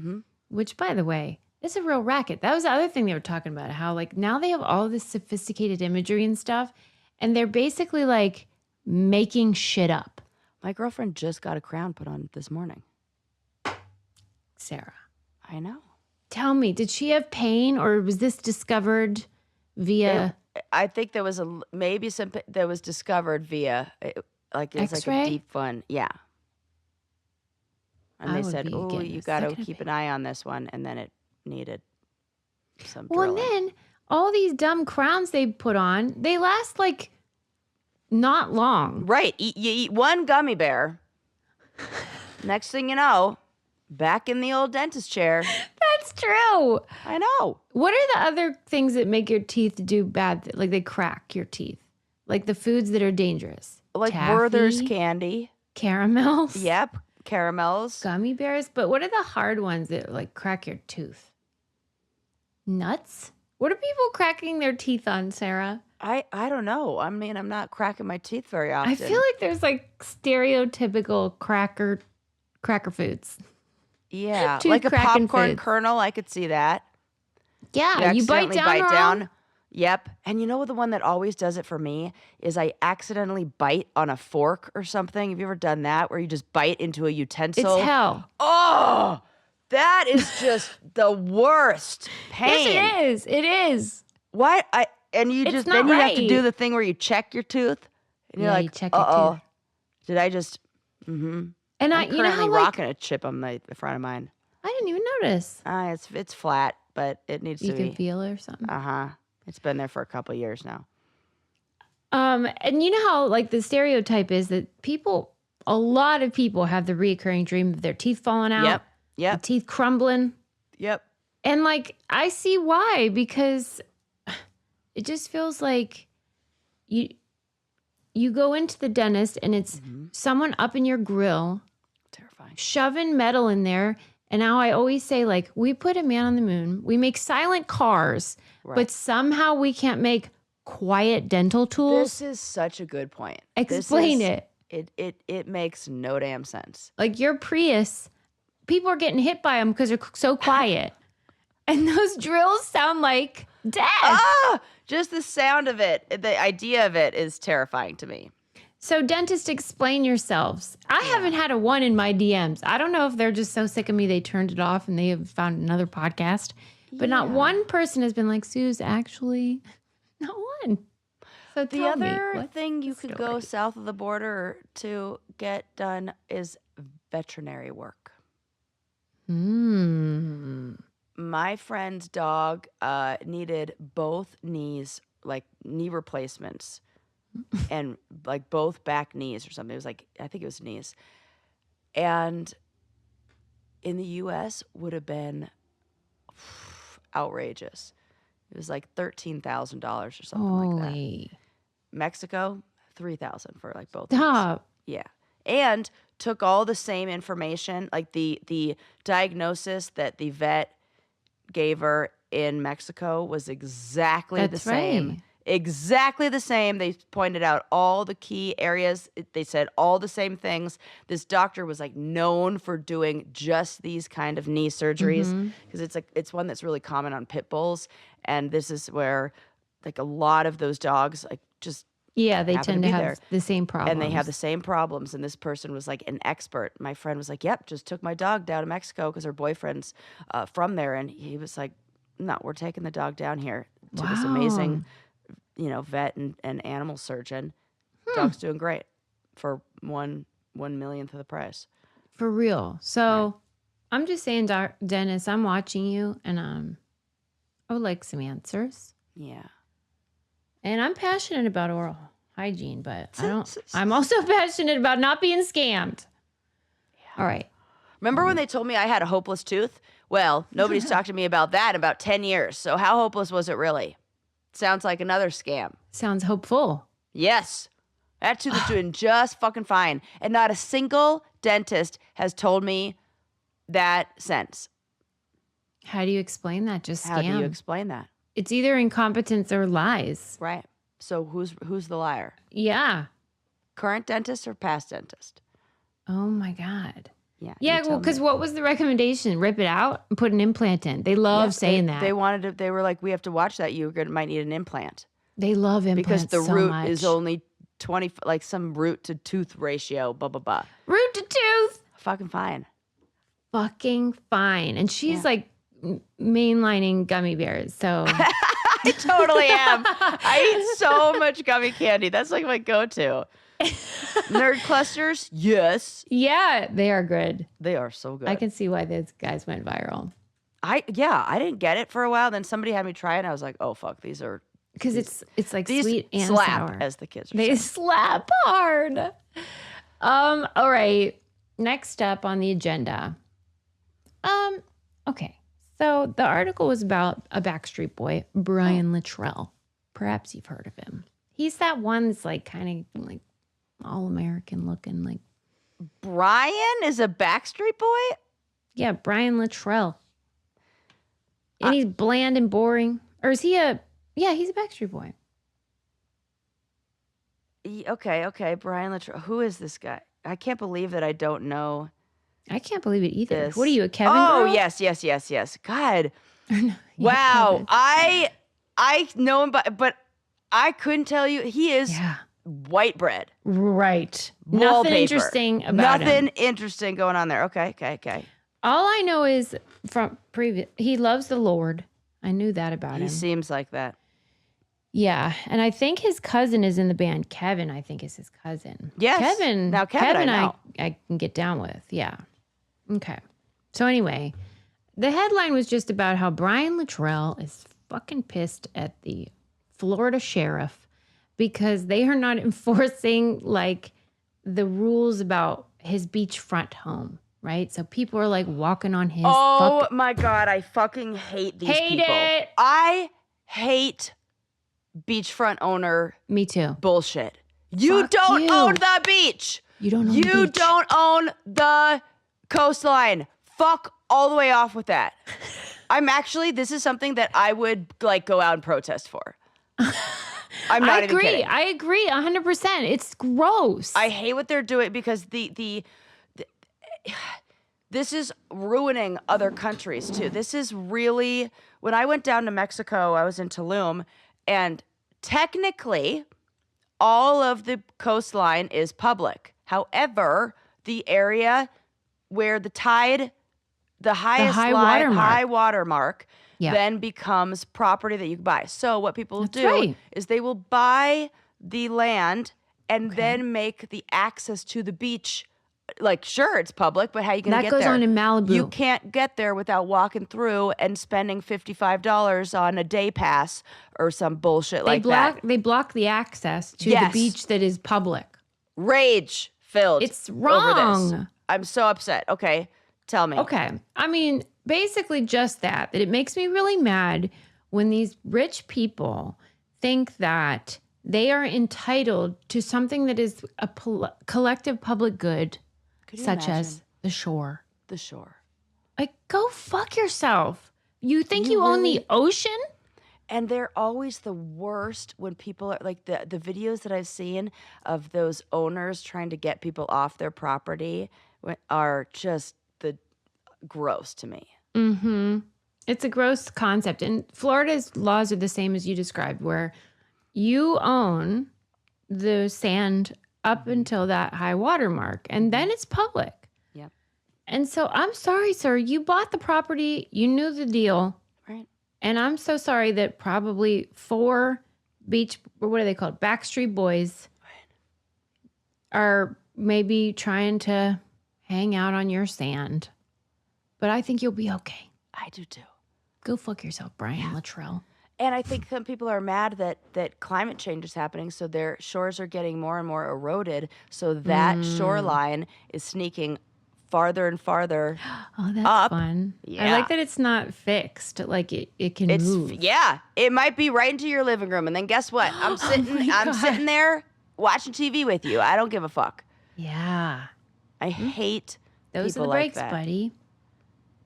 which by the way, is a real racket. That was the other thing they were talking about, how like now they have all this sophisticated imagery and stuff, and they're basically like making shit up. My girlfriend just got a crown put on this morning. Sarah, I know. tell me, did she have pain or was this discovered via I think there was maybe some that was discovered via like it's like X-ray? a deep one. Yeah. And I they would said, be "Oh, getting you a got to second keep an opinion. eye on this one," and then it needed some Well, drilling. and then all these dumb crowns they put on, they last like not long. Right. You eat one gummy bear. Next thing you know, back in the old dentist chair. That's true. I know. What are the other things that make your teeth do bad? Like they crack your teeth, like the foods that are dangerous, Like Taffy, Werther's candy. caramels. Yep. caramels. Gummy bears? But what are the hard ones that like crack your tooth? Nuts? What are people cracking their teeth on, Sarah? I don't know. I mean, I'm not cracking my teeth very often. I feel like there's like stereotypical cracker foods. Yeah, Tooth like a cracking popcorn foods. kernel, I could see that. Yeah, you bite accidentally down wrong. Yep. And you know the one that always does it for me is I accidentally bite on a fork or something. Have you ever done that where you just bite into a utensil? It's hell. Oh, that is just the worst pain. Yes, it is. Why? And you It's just not then you have to do right. the thing where you check your tooth, and you're Yeah, you like, check your uh-oh, tooth. did I just? Mm-hmm. And I'm you know currently how like rocking a chip on the front of mine. I didn't even notice. It's flat, but it needs You to can be. feel it or something. It's been there for a couple years now. And you know how like the stereotype is that a lot of people have the reoccurring dream of their teeth falling out. Yep. The teeth crumbling. Yep. And like I see why, because it just feels like you go into the dentist and it's someone up in your grill Terrifying. shoving metal in there. And now I always say, like, we put a man on the moon. We make silent cars, but somehow we can't make quiet dental tools. This is such a good point. Explain it. It makes no damn sense. Like your Prius, people are getting hit by them because they're so quiet. And those drills sound like death. Just the sound of it, the idea of it is terrifying to me. So dentists, explain yourselves. I haven't had a one in my DMs. I don't know if they're just so sick of me they turned it off and they have found another podcast. But not one person has been like, Suze, actually, not one. So The tell me, other what's thing the you could story? go south of the border to get done is veterinary work. My friend's dog needed both knees, like knee replacements, and like both back knees or something. It was like, I think it was knees. And in the US would have been outrageous. It was like $13,000 or something like that. Holy. Mexico, $3,000 for like both. knees. Stop. Yeah. And took all the same information, like the diagnosis that the vet gave her in Mexico was exactly the That's same. right. Exactly the same. They pointed out all the key areas. They said all the same things. This doctor was like known for doing just these kind of knee surgeries because it's one that's really common on pit bulls, and this is where like a lot of those dogs like just Yeah, they happen tend to to be have there. the same problems. and they have the same problems. And this person was like an expert. My friend was like, "Yep, just took my dog down to Mexico because her boyfriend's from there." And he was like, "No, we're taking the dog down here to this amazing, vet and animal surgeon. Dog's doing great for one millionth of the price." For real. So I'm just saying, Dennis, I'm watching you and I would like some answers. Yeah. And I'm passionate about oral hygiene, but I'm also passionate about not being scammed. All right. Remember when they told me I had a hopeless tooth? Well, nobody's talked to me about that in about 10 years. So how hopeless was it really? Sounds like another scam. Sounds hopeful. Yes. That tooth is doing just fucking fine. And not a single dentist has told me that since. How do you explain that? Just scam. How do you explain that? It's either incompetence or lies. Right. So who's the liar? Yeah. Current dentist or past dentist? Oh my God. Yeah. Yeah, you well, tell because me. what was the recommendation? Rip it out and put an implant in. They love saying that. They wanted to. They were like, "We have to watch that. Might need an implant They love implants because the so root much. is only 20, like some root to tooth ratio. Blah blah blah. Root to tooth. Fucking fine. Fucking fine. And she's like mainlining gummy bears. So I totally am. I eat so much gummy candy. That's like my go-to. Nerd clusters, yes, yeah, they are good. they are so good. I can see why those guys went viral. I didn't get it for a while. Then somebody had me try it, and I was like, "Oh fuck, these Because it's like these sweet and slap," sour. as the kids are They saying. slap hard. All right. Next up on the agenda. Okay. So the article was about a Backstreet Boy, Brian Littrell. Perhaps you've heard of him. He's that one that's like kind of like all American looking, like Brian is a Backstreet Boy? Yeah, Brian Luttrell. And he's bland and boring. Or is he a... Yeah, he's a Backstreet Boy. Okay. Brian Luttrell. Who is this guy? I can't believe that I don't know I can't believe it either. this. What are you, a Kevin Oh, girl? yes. God. No, Wow. Kevin. I know him, but I couldn't tell you. He is white bread. Right. Wallpaper. Nothing interesting about him. Nothing interesting going on there. Okay. All I know is from previous, he loves the Lord. I knew that about him. He seems like that. Yeah, and I think his cousin is in the band. Kevin, I think, is his cousin. Yes. Kevin. Now, Kevin I know. I can get down with. Yeah. Okay. So anyway, the headline was just about how Brian Luttrell is fucking pissed at the Florida sheriff because they are not enforcing like the rules about his beachfront home, right? So people are like walking on his. Oh my God, I fucking hate these people. It. I hate beachfront owner. Me too. Bullshit. You don't own the beach. You don't own the beach. You don't own the coastline. Fuck all the way off with that. This is something that I would like go out and protest for. I'm not even kidding. I agree 100%. It's gross. I hate what they're doing because this is ruining other countries too. This is really, when I went down to Mexico, I was in Tulum, and technically all of the coastline is public. However, the area where the tide, the highest high water mark, then becomes property that you can buy. So what people will do is they will buy the land and then make the access to the beach. Like, sure, it's public, but how are you going to get there? That goes on in Malibu. You can't get there without walking through and spending $55 on a day pass or some bullshit that. They block the access to the beach that is public. Rage filled. It's wrong. Over this. I'm so upset. Okay, tell me. Okay. I mean, basically just that it makes me really mad when these rich people think that they are entitled to something that is a collective public good, such as the shore. The shore. Like, go fuck yourself. You think you own the ocean? And they're always the worst when people are like the videos that I've seen of those owners trying to get people off their property are just the gross to me. Mm-hmm. It's a gross concept. And Florida's laws are the same as you described, where you own the sand up until that high water mark, and then it's public. Yep. And so I'm sorry, sir. You bought the property. You knew the deal. Right. And I'm so sorry that probably 4 what are they called? Backstreet Boys are maybe trying to hang out on your sand. But I think you'll be okay. I do too. Go fuck yourself, Brian Luttrell. And I think some people are mad that climate change is happening, so their shores are getting more and more eroded. So that shoreline is sneaking farther and farther up. Fun. Yeah. I like that it's not fixed. Like it can move. Yeah, it might be right into your living room, and then guess what? I'm sitting there watching TV with you. I don't give a fuck. Yeah. I hate those people are the breaks, like that. Buddy.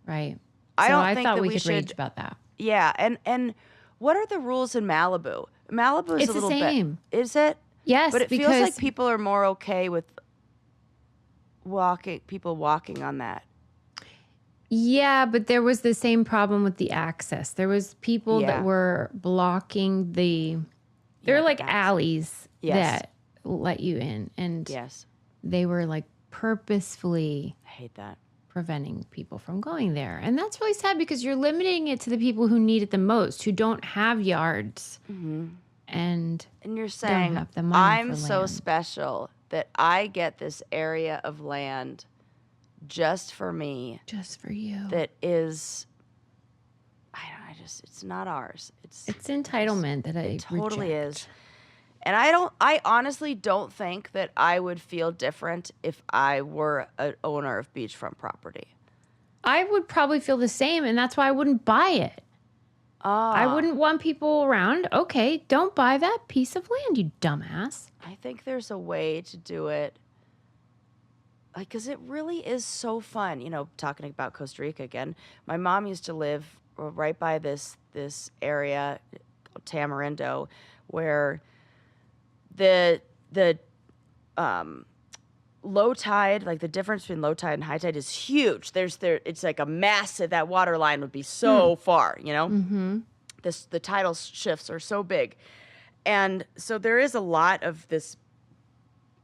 Right. I thought that we we could should rage about that. Yeah, and what are the rules in Malibu? Malibu is It's a little the same. bit. Is it? Yes, But it because feels like people are more okay with people walking on that. Yeah, but there was the same problem with the access. There was people that were blocking they're like alleys that let you in, and they were like purposefully I hate that. preventing people from going there. And that's really sad because you're limiting it to the people who need it the most, who don't have yards. Mm-hmm. And you're saying, don't have the money I'm for so land. special that I get this area of land just for me. Just for you. That is, it's not ours. It's entitlement that it totally reject. is. And I honestly don't think that I would feel different if I were an owner of beachfront property. I would probably feel the same, and that's why I wouldn't buy it. I wouldn't want people around. Okay, don't buy that piece of land, you dumbass. I think there's a way to do it. because it really is so fun. Talking about Costa Rica again, my mom used to live right by this area, Tamarindo, where the low tide, like the difference between low tide and high tide is huge. It's like a massive, that water line would be so far, Mm-hmm. the tidal shifts are so big. And so there is a lot of this,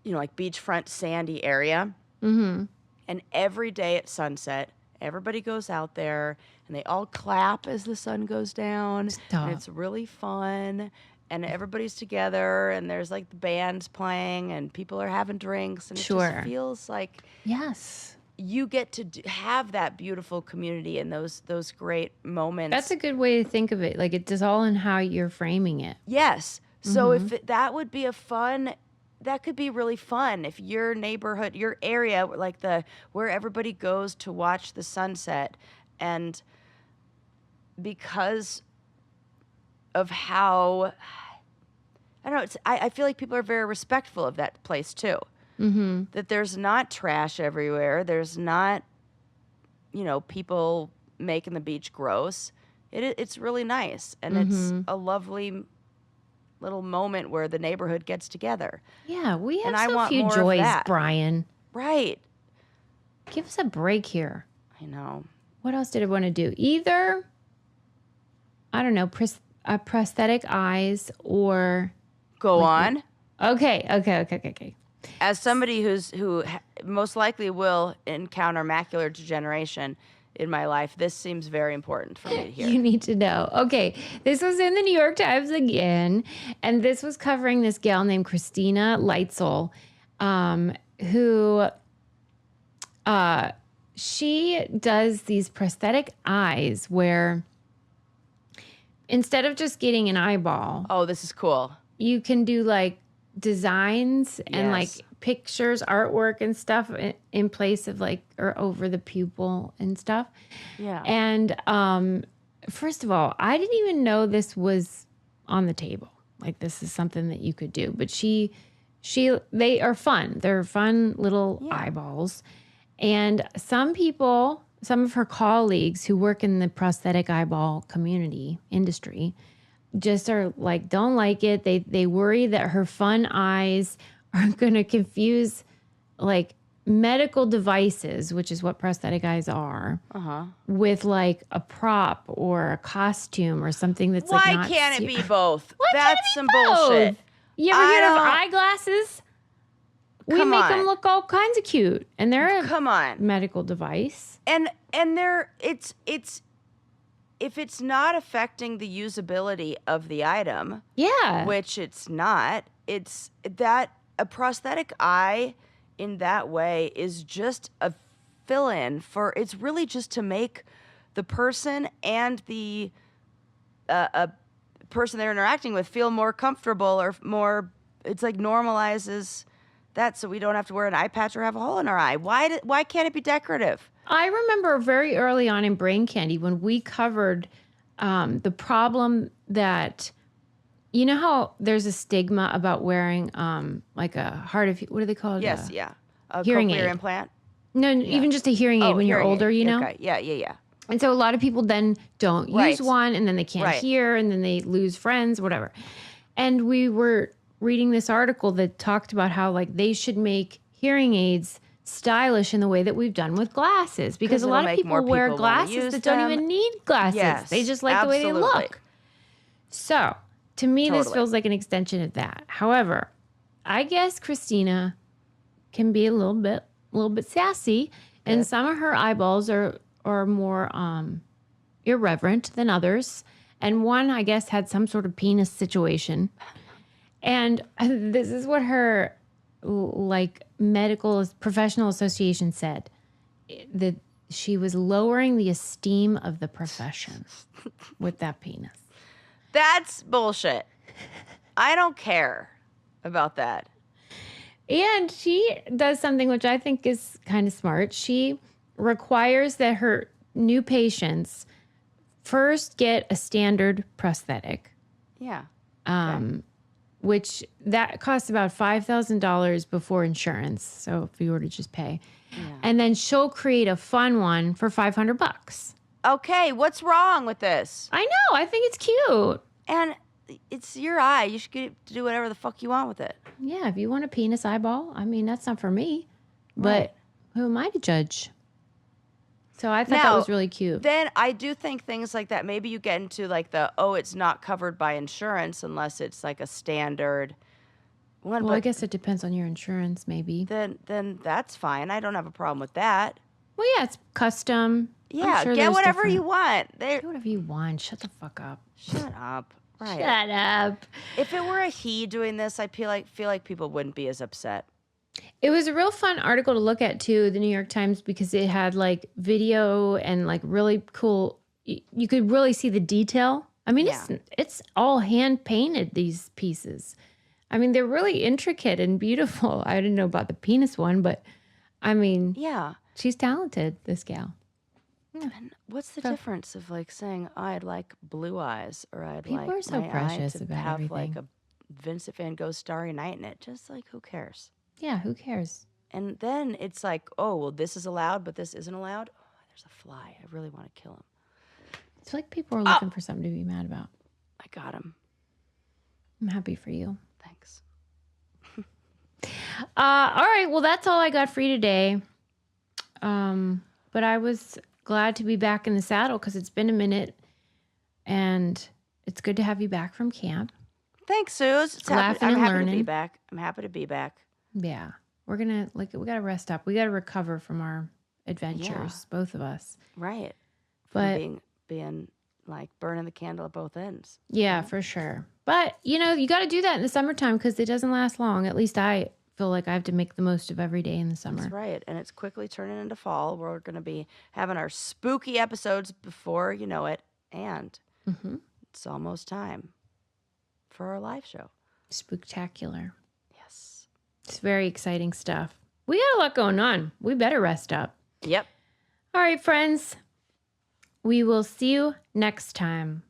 like beachfront sandy area. Mm-hmm. And every day at sunset, everybody goes out there and they all clap as the sun goes down. Stop. And it's really fun. And everybody's together and there's like the bands playing and people are having drinks. And it just feels like Yes. you get to have that beautiful community and those great moments. That's a good way to think of it. Like it's all in how you're framing it. Yes. So that would be that could be really fun if your neighborhood, your area, like where everybody goes to watch the sunset, and because of how, I don't know, I feel like people are very respectful of that place too. Mm-hmm. That there's not trash everywhere. There's not, people making the beach gross. It's really nice, and it's a lovely little moment where the neighborhood gets together. Yeah, we have And I so want few more of joys, that. Brian. Right. Give us a break here. I know. What else did I want to do? Either, I don't know, prosthetic eyes or... Go on. Okay. As somebody who most likely will encounter macular degeneration in my life, this seems very important for me to hear. You need to know. Okay, this was in the New York Times again, and this was covering this gal named Christina Leitzel, who she does these prosthetic eyes where instead of just getting an eyeball, Oh, this is cool. you can do like designs and like Yes. pictures, artwork and stuff in place of like, or over the pupil and stuff. Yeah. And first of all, I didn't even know this was on the table. Like this is something that you could do. But they are fun. They're fun little eyeballs. And some of her colleagues who work in the prosthetic eyeball community industry just are like, don't like it. They worry that her fun eyes are going to confuse like medical devices, which is what prosthetic eyes are, with like a prop or a costume or something that's like Why not can't it be serious. both? Why can't That's it be some both? bullshit. You ever I heard of don't- eyeglasses? We Come make on. them look all kinds of cute, and they're a Come on. medical device. And it's if it's not affecting the usability of the item, Yeah. which it's not, it's that a prosthetic eye in that way is just a fill-in for, it's really just to make the person and the person they're interacting with feel more comfortable or more, it's like normalizes that so we don't have to wear an eye patch or have a hole in our eye. Why can't it be decorative? I remember very early on in Brain Candy when we covered the problem that, you know how there's a stigma about wearing like a hard of, what do they call it? Yes, yeah. A hearing cochlear aid. implant. No, even just a hearing aid when you're hearing older, aid. you know? Okay. Yeah. And so a lot of people then don't Right. use one and then they can't Right. hear and then they lose friends, whatever. And we were reading this article that talked about how like they should make hearing aids stylish in the way that we've done with glasses because a it'll lot of make more people wear people wanna glasses use that don't them. even need glasses. Yes, They just like the way they absolutely. look. So to me, this Totally. feels like an extension of that. However, I guess Christina can be a little bit sassy, and some of her eyeballs are more irreverent than others. And one, I guess, had some sort of penis situation. And this is what her like medical professional association said, that she was lowering the esteem of the profession with that penis. That's bullshit. I don't care about that. And she does something which I think is kind of smart. She requires that her new patients first get a standard prosthetic, Yeah. which that costs about $5,000 before insurance. So if you were to just pay. Yeah. And then she'll create a fun one for $500. Okay, what's wrong with this? I know. I think it's cute. And it's your eye. You should get to do whatever the fuck you want with it. Yeah, if you want a penis eyeball, I mean, that's not for me. But Right. who am I to judge? So I thought that Now, was really cute. Then I do think things like that, maybe you get into like it's not covered by insurance unless it's like a standard one. Well, But I guess it depends on your insurance, maybe. then that's fine. I don't have a problem with that. Well, yeah, it's custom. I'm Yeah, sure get there's whatever different- you want. Get whatever you want. Shut the fuck up. Shut up. Right. Shut up. If it were a he doing this, I feel like people wouldn't be as upset. It was a real fun article to look at too, the New York Times, because it had like video and like really cool. You could really see the detail. I mean, Yeah. it's all hand painted, these pieces. I mean, they're really intricate and beautiful. I didn't know about the penis one, but I mean, Yeah. she's talented, this gal. And what's the difference of like saying I'd like blue eyes or I'd People like are so my precious eye to about have like everything. a Vincent Van Gogh Starry Night in it? Just like who cares? Yeah, who cares? And then it's like, oh well, this is allowed, but this isn't allowed. Oh, there's a fly. I really want to kill him. It's like people are looking for something to be mad about. I got him. I'm happy for you. Thanks. All right. Well, that's all I got for you today. But I was glad to be back in the saddle because it's been a minute, and it's good to have you back from camp. Thanks, Suze. Laughing I'm and happy to be learning. back. I'm happy to be back. Yeah, we gotta rest up. We gotta recover from our adventures, both of us. Right. But From being like burning the candle at both ends. yeah, for sure. But you got to do that in the summertime because it doesn't last long. At least I feel like I have to make the most of every day in the summer. That's right. And it's quickly turning into fall. We're going to be having our spooky episodes before you know it. And it's almost time for our live show. Spooktacular. Yes. It's very exciting stuff. We got a lot going on. We better rest up. Yep. All right, friends. We will see you next time.